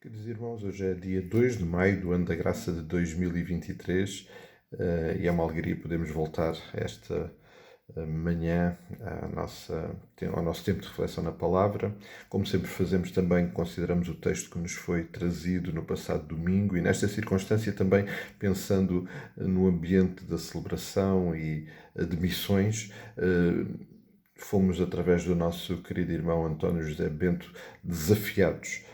Queridos irmãos, hoje é dia 2 de maio do ano da graça de 2023 e é uma alegria podermos voltar esta manhã ao nosso tempo de reflexão na palavra. Como sempre fazemos também, consideramos o texto que nos foi trazido no passado domingo e nesta circunstância também pensando no ambiente da celebração e de missões. Fomos, através do nosso querido irmão António José Bento, desafiados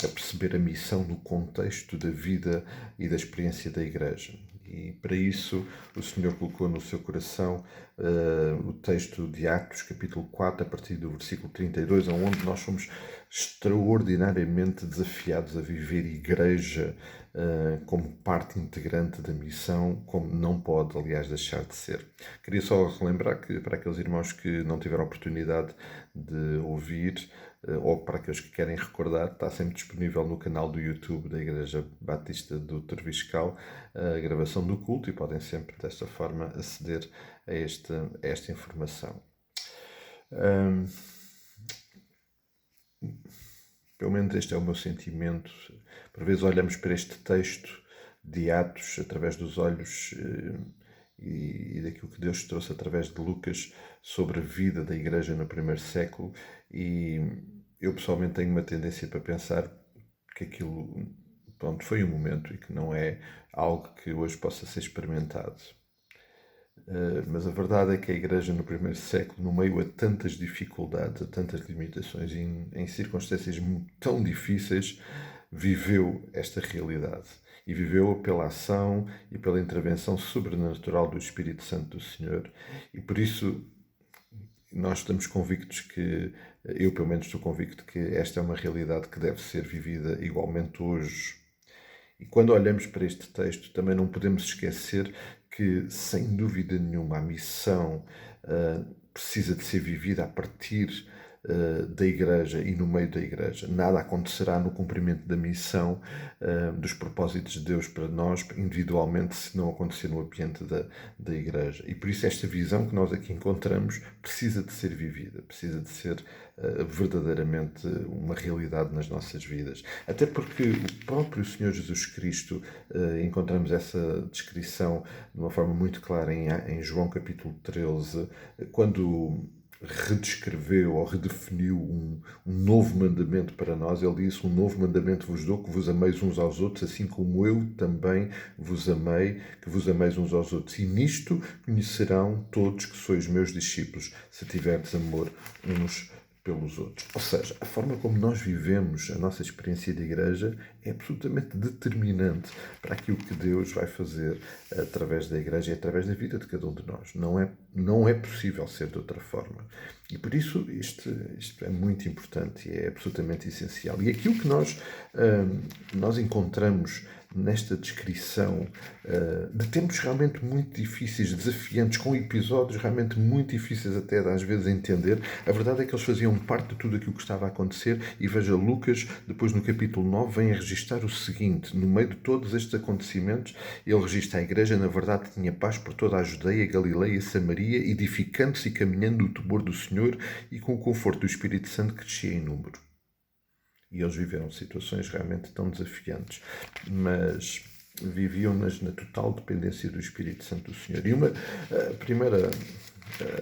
a perceber a missão no contexto da vida e da experiência da Igreja. E para isso o Senhor colocou no seu coração o texto de Atos, capítulo 4, a partir do versículo 32, onde nós somos extraordinariamente desafiados a viver Igreja como parte integrante da missão, como não pode, aliás, deixar de ser. Queria só relembrar que, para aqueles irmãos que não tiveram oportunidade de ouvir, ou para aqueles que querem recordar, está sempre disponível no canal do YouTube da Igreja Batista do Torviscal a gravação do culto e podem sempre, desta forma, aceder a esta informação. Pelo menos este é o meu sentimento. Por vezes olhamos para este texto de Atos através dos olhos e daquilo que Deus trouxe através de Lucas sobre a vida da Igreja no primeiro século, e eu pessoalmente tenho uma tendência para pensar que aquilo, pronto, foi um momento e que não é algo que hoje possa ser experimentado. Mas a verdade é que a Igreja no primeiro século, no meio a tantas dificuldades, a tantas limitações, em circunstâncias tão difíceis, viveu esta realidade. E viveu pela ação e pela intervenção sobrenatural do Espírito Santo do Senhor. E por isso nós estamos convictos que, eu pelo menos estou convicto que esta é uma realidade que deve ser vivida igualmente hoje. E quando olhamos para este texto, também não podemos esquecer que, sem dúvida nenhuma, a missão precisa de ser vivida a partir da Igreja e no meio da Igreja. Nada acontecerá no cumprimento da missão, dos propósitos de Deus para nós, individualmente, se não acontecer no ambiente da Igreja. E por isso esta visão que nós aqui encontramos precisa de ser vivida, precisa de ser verdadeiramente uma realidade nas nossas vidas. Até porque o próprio Senhor Jesus Cristo, encontramos essa descrição de uma forma muito clara em João capítulo 13, quando redescreveu ou redefiniu um novo mandamento para nós. Ele disse: um novo mandamento vos dou, que vos ameis uns aos outros, assim como eu também vos amei, que vos ameis uns aos outros. E nisto conhecerão todos que sois meus discípulos, se tiverdes amor uns pelos outros. Ou seja, a forma como nós vivemos a nossa experiência de Igreja é absolutamente determinante para aquilo que Deus vai fazer através da Igreja e através da vida de cada um de nós. Não é possível ser de outra forma. E por isso isto é muito importante e é absolutamente essencial. E aquilo que nós encontramos nesta descrição de tempos realmente muito difíceis, desafiantes, com episódios realmente muito difíceis até às vezes entender, a verdade é que eles faziam parte de tudo aquilo que estava a acontecer. E veja, Lucas, depois no capítulo 9, vem a registrar o seguinte: no meio de todos estes acontecimentos, ele registra: a Igreja na verdade tinha paz por toda a Judeia, Galileia e Samaria, edificando-se e caminhando no temor do Senhor e com o conforto do Espírito Santo que descia em número. E eles viveram situações realmente tão desafiantes, mas viviam-nas na total dependência do Espírito Santo do Senhor. E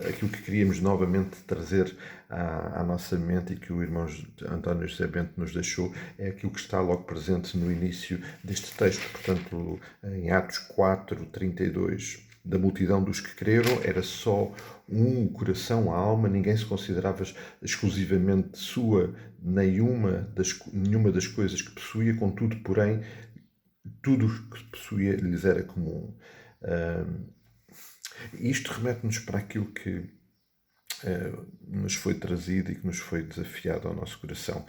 aquilo que queríamos novamente trazer à nossa mente e que o irmão António José Bento nos deixou é aquilo que está logo presente no início deste texto, portanto, em Atos 4, 32. Da multidão dos que creram era só o coração, a alma, ninguém se considerava exclusivamente sua, nenhuma das coisas que possuía, contudo, porém, tudo o que possuía lhes era comum. Isto remete-nos para aquilo que nos foi trazido e que nos foi desafiado ao nosso coração.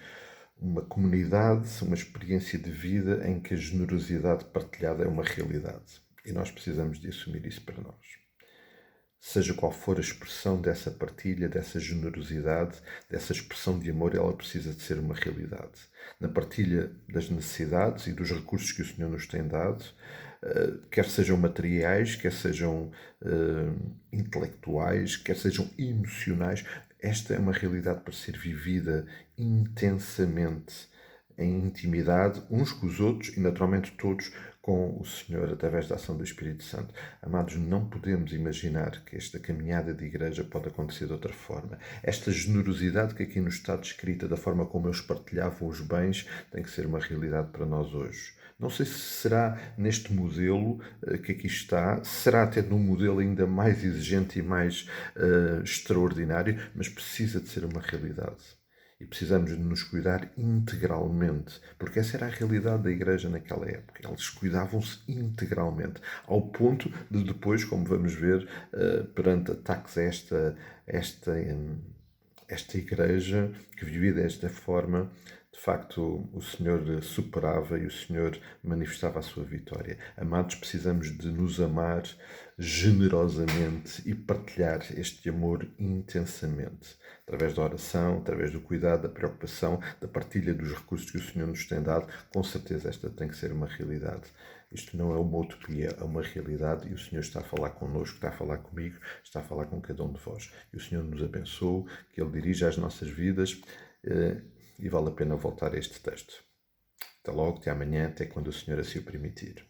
Uma comunidade, uma experiência de vida em que a generosidade partilhada é uma realidade. E nós precisamos de assumir isso para nós. Seja qual for a expressão dessa partilha, dessa generosidade, dessa expressão de amor, ela precisa de ser uma realidade. Na partilha das necessidades e dos recursos que o Senhor nos tem dado, quer sejam materiais, quer sejam intelectuais, quer sejam emocionais, esta é uma realidade para ser vivida intensamente em intimidade uns com os outros e, naturalmente, todos com o Senhor através da ação do Espírito Santo. Amados, não podemos imaginar que esta caminhada de igreja pode acontecer de outra forma. Esta generosidade que aqui nos está descrita, da forma como eles partilhavam os bens, tem que ser uma realidade para nós hoje. Não sei se será neste modelo que aqui está, será até num modelo ainda mais exigente e mais extraordinário, mas precisa de ser uma realidade. E precisamos de nos cuidar integralmente, porque essa era a realidade da igreja naquela época. Eles cuidavam-se integralmente, ao ponto de depois, como vamos ver, perante ataques a esta igreja que vivia desta forma, de facto o Senhor superava e o Senhor manifestava a sua vitória. Amados, precisamos de nos amar generosamente e partilhar este amor intensamente, através da oração, através do cuidado, da preocupação, da partilha dos recursos que o Senhor nos tem dado. Com certeza esta tem que ser uma realidade. Isto não é uma utopia, é uma realidade e o Senhor está a falar connosco, está a falar comigo, está a falar com cada um de vós. E o Senhor nos abençoe, que Ele dirija as nossas vidas e vale a pena voltar a este texto. Até logo, até amanhã, até quando o Senhor assim o permitir.